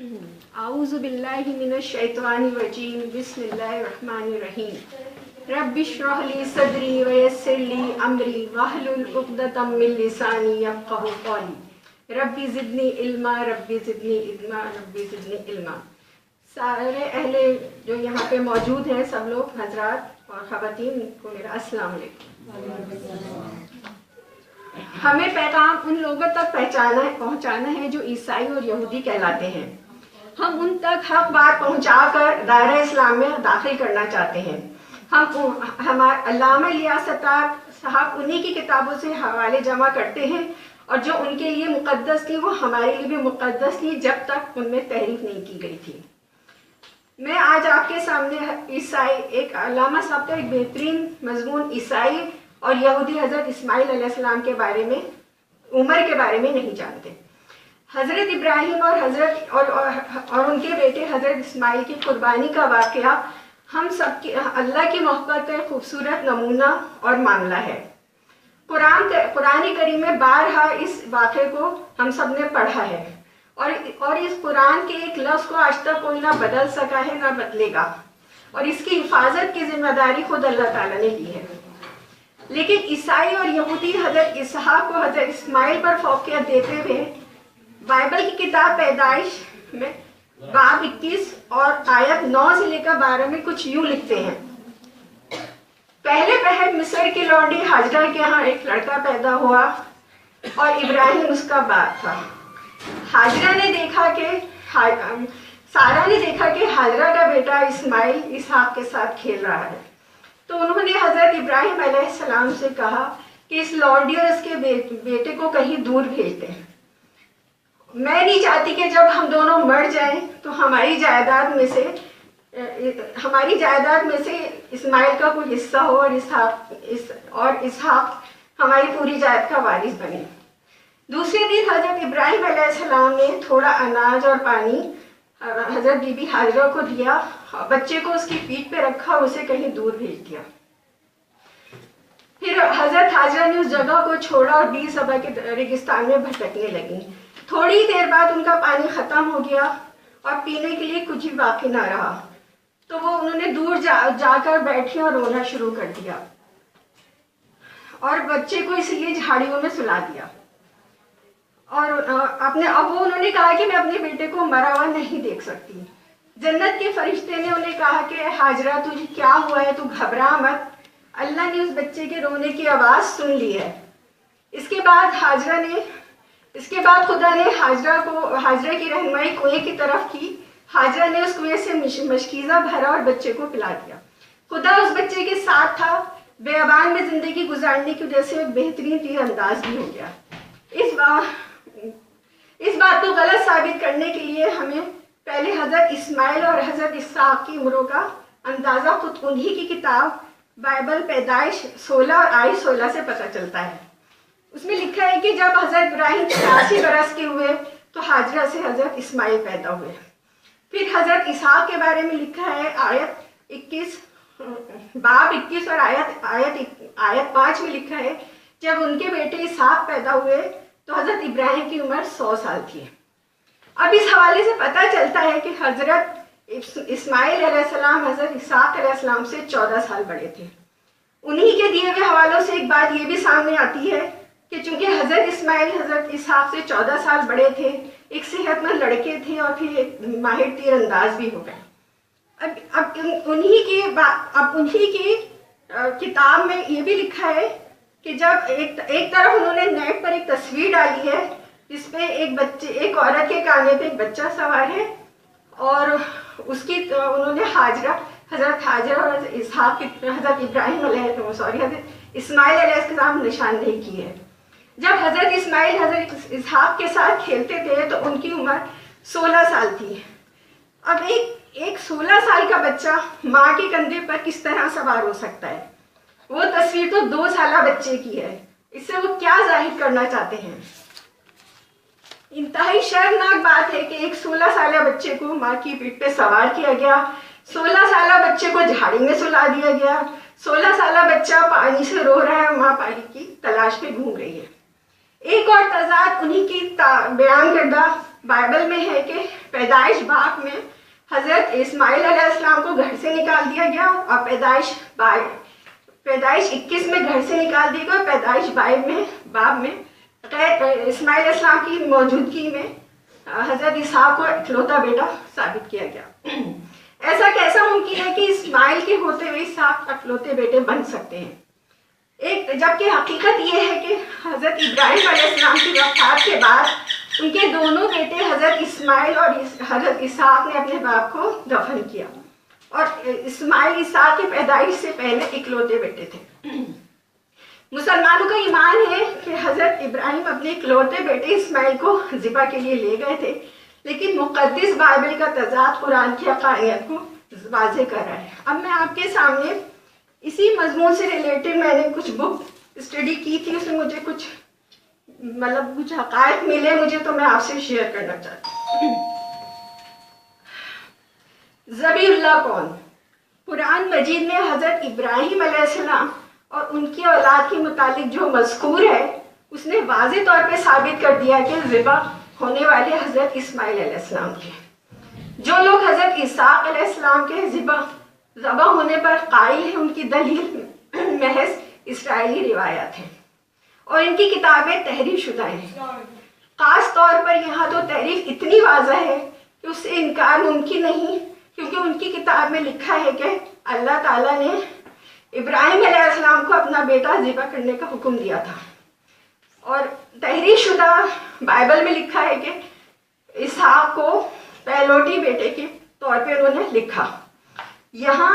اعوذ باللہ من الشیطان الرجیم بسم اللہ الرحمن الرحیم رب اشرح لی صدری ویسر لی امری واحلل عقدۃ من لسانی یفقہوا قولی رب زدنی علما رب زدنی علما رب زدنی علما۔ سارے اہل جو یہاں پہ موجود ہیں سب لوگ حضرات اور خواتین کو میرا السلام علیکم۔ ہمیں پیغام ان لوگوں تک پہنچانا ہے جو عیسائی اور یہودی کہلاتے ہیں۔ ہم ان تک حق بات پہنچا کر دائرہ اسلام میں داخل کرنا چاہتے ہیں۔ ہمارے علامہ الیاس ستار صاحب انہی کی کتابوں سے حوالے جمع کرتے ہیں، اور جو ان کے لیے مقدس تھی وہ ہمارے لیے بھی مقدس تھی جب تک ان میں تحریف نہیں کی گئی تھی۔ میں آج آپ کے سامنے عیسائی ایک علامہ صاحب کا ایک بہترین مضمون عیسائی اور یہودی حضرت اسماعیل علیہ السلام کے بارے میں، عمر کے بارے میں نہیں جانتے۔ حضرت ابراہیم اور ان کے بیٹے حضرت اسماعیل کی قربانی کا واقعہ ہم سب کی اللہ کی محبت کا ایک خوبصورت نمونہ اور معاملہ ہے۔ قرآن کریم میں بارہا اس واقعے کو ہم سب نے پڑھا ہے، اور اس قرآن کے ایک لفظ کو آج تک کوئی نہ بدل سکا ہے نہ بدلے گا، اور اس کی حفاظت کی ذمہ داری خود اللہ تعالیٰ نے لی ہے۔ لیکن عیسائی اور یہودی حضرت اسحاق کو حضرت اسماعیل پر فوقیت دیتے ہوئے بائبل کی کتاب پیدائش میں باب 21 اور آیت 9 سے لے کر 12 میں کچھ یوں لکھتے ہیں: پہلے پہر مصر کی لونڈی ہاجرہ کے ہاں ایک لڑکا پیدا ہوا اور ابراہیم اس کا باپ تھا۔ سارہ نے دیکھا کہ ہاجرہ کا بیٹا اسماعیل اسحاق کے ساتھ کھیل رہا ہے، تو انہوں نے حضرت ابراہیم علیہ السلام سے کہا کہ اس لونڈی اور اس کے بیٹے کو کہیں دور بھیج دیں۔ میں نہیں چاہتی کہ جب ہم دونوں مر جائیں تو ہماری جائیداد میں سے اسماعیل کا کوئی حصہ ہو اور اسحاق ہماری پوری جائیداد کا وارث بنے۔ دوسرے دن حضرت ابراہیم علیہ السلام نے تھوڑا اناج اور پانی حضرت بی بی ہاجرہ کو دیا، بچے کو اس کی پیٹھ پہ رکھا اور اسے کہیں دور بھیج دیا۔ پھر حضرت ہاجرہ نے اس جگہ کو چھوڑا اور 20 صبا کے ریگستان میں بھٹکنے لگیں۔ تھوڑی دیر بعد ان کا پانی ختم ہو گیا اور پینے کے لیے کچھ بھی باقی نہ رہا، تو انہوں نے دور جا کر بیٹھی اور رونا شروع کر دیا، اور بچے کو اس لیے جھاڑیوں میں سلا دیا۔ اور انہوں نے کہا کہ میں اپنے بیٹے کو مرا ہوا نہیں دیکھ سکتی۔ جنت کے فرشتے نے انہیں کہا کہ ہاجرہ تجھے کیا ہوا ہے، تو گھبرا مت، اللہ نے اس بچے کے رونے کی آواز سن لی ہے۔ اس کے بعد خدا نے ہاجرہ کی رہنمائی کنویں کی طرف کی۔ ہاجرہ نے اس کنویں سے مشکیزہ بھرا اور بچے کو پلا دیا۔ خدا اس بچے کے ساتھ تھا، بیابان میں زندگی گزارنے کی وجہ سے ایک بہترین تیر انداز بھی ہو گیا۔ اس بات کو غلط ثابت کرنے کے لیے ہمیں پہلے حضرت اسماعیل اور حضرت اسحاق کی عمروں کا اندازہ خود انہی کی کتاب بائبل پیدائش 16 اور آیت 16 سے پتہ چلتا ہے۔ اس میں لکھا ہے کہ جب حضرت ابراہیم 83 برس کے ہوئے تو ہاجرہ سے حضرت اسماعیل پیدا ہوئے۔ پھر حضرت اسحاق کے بارے میں لکھا ہے باب 21 اور آیت 5 میں لکھا ہے، جب ان کے بیٹے اسحاق پیدا ہوئے تو حضرت ابراہیم کی عمر 100 سال تھی۔ اب اس حوالے سے پتہ چلتا ہے کہ حضرت اسماعیل علیہ السلام حضرت اسحاق علیہ السلام سے 14 سال بڑے تھے۔ انہی کے دیے ہوئے حوالوں سے ایک بات یہ بھی سامنے آتی ہے کہ چونکہ حضرت اسماعیل حضرت اسحاق سے 14 سال بڑے تھے، ایک صحت مند لڑکے تھے، اور پھر ایک ماہر تیر انداز بھی ہو گئے۔ اب انہی کی کتاب میں یہ بھی لکھا ہے کہ جب ایک طرف انہوں نے نیٹ پر ایک تصویر ڈالی ہے جس پہ ایک عورت کے کاندھے پہ ایک بچہ سوار ہے، اور انہوں نے حضرت ہاجرہ اور حضرت اسماعیل علیہ السلام نشاندہی کی ہے۔ جب حضرت اسماعیل حضرت اسحاق کے ساتھ کھیلتے تھے تو ان کی عمر 16 سال تھی۔ اب ایک 16 سال کا بچہ ماں کے کندھے پر کس طرح سوار ہو سکتا ہے؟ وہ تصویر تو 2 سالہ بچے کی ہے، اس سے وہ کیا ظاہر کرنا چاہتے ہیں؟ انتہائی شرمناک بات ہے کہ ایک 16 سالہ بچے کو ماں کی پیٹھ پہ سوار کیا گیا، 16 سالہ بچے کو جھاڑی میں سلا دیا گیا، 16 سالہ بچہ پانی سے رو رہا ہے، ماں پانی کی تلاش میں گھوم رہی ہے۔ ایک اور تضاد انہی کی بیان کردہ بائبل میں ہے کہ پیدائش باب میں حضرت اسماعیل علیہ السلام کو گھر سے نکال دیا گیا، اور پیدائش 21 میں گھر سے نکال دیا گیا، پیدائش باب میں غیر اسماعیل علیہ السلام کی موجودگی میں حضرت اسحاق کو اکلوتا بیٹا ثابت کیا گیا۔ ایسا کیسا ممکن ہے کہ اسماعیل کے ہوتے ہوئے اسحاق اکلوتے بیٹے بن سکتے ہیں؟ جبکہ حقیقت یہ ہے کہ حضرت ابراہیم علیہ السلام کی وفات کے بعد ان کے دونوں بیٹے حضرت اسماعیل اور حضرت اسحاق نے اپنے باپ کو دفن کیا، اور اسماعیل اسحاق کی پیدائش سے پہلے اکلوتے بیٹے تھے۔ مسلمانوں کا ایمان ہے کہ حضرت ابراہیم اپنے اکلوتے بیٹے اسماعیل کو ذبح کے لیے لے گئے تھے، لیکن مقدس بائبل کا تضاد قرآن کی حقانیت کو واضح کر رہا ہے۔ اب میں آپ کے سامنے اسی مضمون سے ریلیٹڈ میں نے کچھ بک اسٹڈی کی تھی، اس میں مجھے کچھ حقائق ملے مجھے، تو میں آپ سے شیئر کرنا چاہتی ہوں۔ ذبیح اللہ کون؟ قرآن مجید میں حضرت ابراہیم علیہ السلام اور ان کی اولاد کے متعلق جو مذکور ہے اس نے واضح طور پہ ثابت کر دیا کہ ذبح ہونے والے حضرت اسماعیل علیہ السلام کے۔ جو لوگ حضرت اسحاق علیہ السلام کے ذبح ہونے پر قائل ہیں، ان کی دلیل محض اسرائیلی روایات ہیں، اور ان کی کتابیں تحریف شدہ ہیں۔ خاص طور پر یہاں تو تحریف اتنی واضح ہے کہ اس سے انکار ممکن نہیں، کیونکہ ان کی کتاب میں لکھا ہے کہ اللہ تعالیٰ نے ابراہیم علیہ السلام کو اپنا بیٹا ذبح کرنے کا حکم دیا تھا، اور تحریف شدہ بائبل میں لکھا ہے کہ اسحاق کو پہلوٹی بیٹے کے طور پہ انہوں نے لکھا۔ یہاں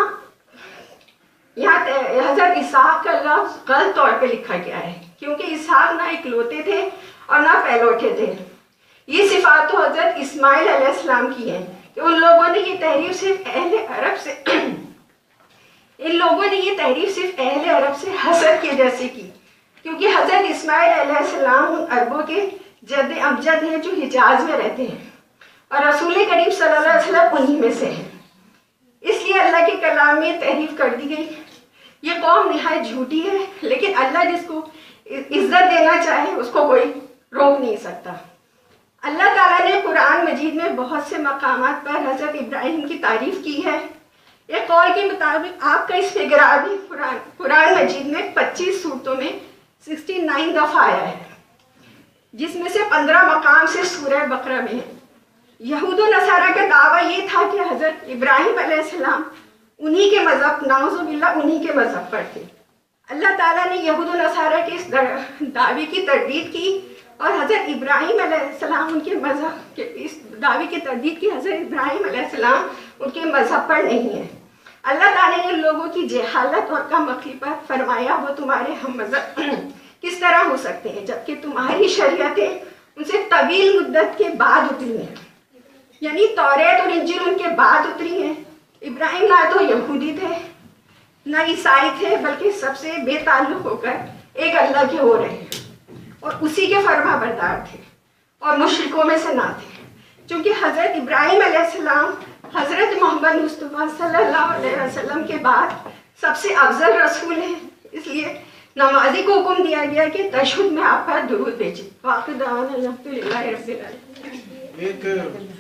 حضرت اسحاق کا لفظ غلط طور پہ لکھا گیا ہے، کیونکہ اسحاق نہ اکلوتے تھے اور نہ پہلوٹے تھے۔ یہ صفات تو حضرت اسماعیل علیہ السلام کی ہیں کہ ان لوگوں نے یہ تحریف صرف اہل عرب سے حسد کے جیسے کی، کیونکہ حضرت اسماعیل علیہ السلام ان عربوں کے جد امجد ہیں جو حجاز میں رہتے ہیں، اور رسول کریم صلی اللہ علیہ وسلم انہی میں سے ہیں۔ اس لیے اللہ کے کلام میں تحریف کر دی گئی۔ یہ قوم نہایت جھوٹی ہے، لیکن اللہ جس کو عزت دینا چاہے اس کو کوئی روک نہیں سکتا۔ اللہ تعالیٰ نے قرآن مجید میں بہت سے مقامات پر حضرت ابراہیم کی تعریف کی ہے۔ ایک قول کے مطابق آپ کا استغراق بھی قرآن مجید میں 25 صورتوں میں 69 دفعہ آیا ہے، جس میں سے 15 مقام سے سورہ بقرہ میں ہے۔ یہود و نصارہ کا دعویٰ یہ تھا کہ حضرت ابراہیم علیہ السلام انہی کے مذہب، نعوذ باللہ انہی کے مذہب پر تھے۔ اللہ تعالیٰ نے یہود و نصارہ کے اس دعوے کی تردید کی، اور حضرت ابراہیم علیہ السلام ان کے مذہب کے اس دعوے کی تردید کی۔ حضرت ابراہیم علیہ السلام ان کے مذہب پر نہیں ہے۔ اللہ تعالیٰ نے لوگوں کی جہالت اور کم عقلی پر فرمایا وہ تمہارے ہم مذہب کس طرح ہو سکتے ہیں جبکہ تمہاری شریعتیں ان سے طویل مدت کے بعد اتری ہیں، یعنی توریت اور انجیل ان کے بعد اتری ہیں۔ ابراہیم نہ تو یہودی تھے نہ عیسائی تھے، بلکہ سب سے بے تعلق ہو کر ایک اللہ کے ہو رہے ہیں، اور اسی کے فرما بردار تھے، اور مشرکوں میں سے نہ تھے۔ چونکہ حضرت ابراہیم علیہ السلام حضرت محمد مصطفیٰ صلی اللہ علیہ وسلم کے بعد سب سے افضل رسول ہیں، اس لیے نمازی کو حکم دیا گیا کہ تشہد میں آپ پر درود بھیجیں۔ واقع دعوانا الحمدللہ رب العالمین۔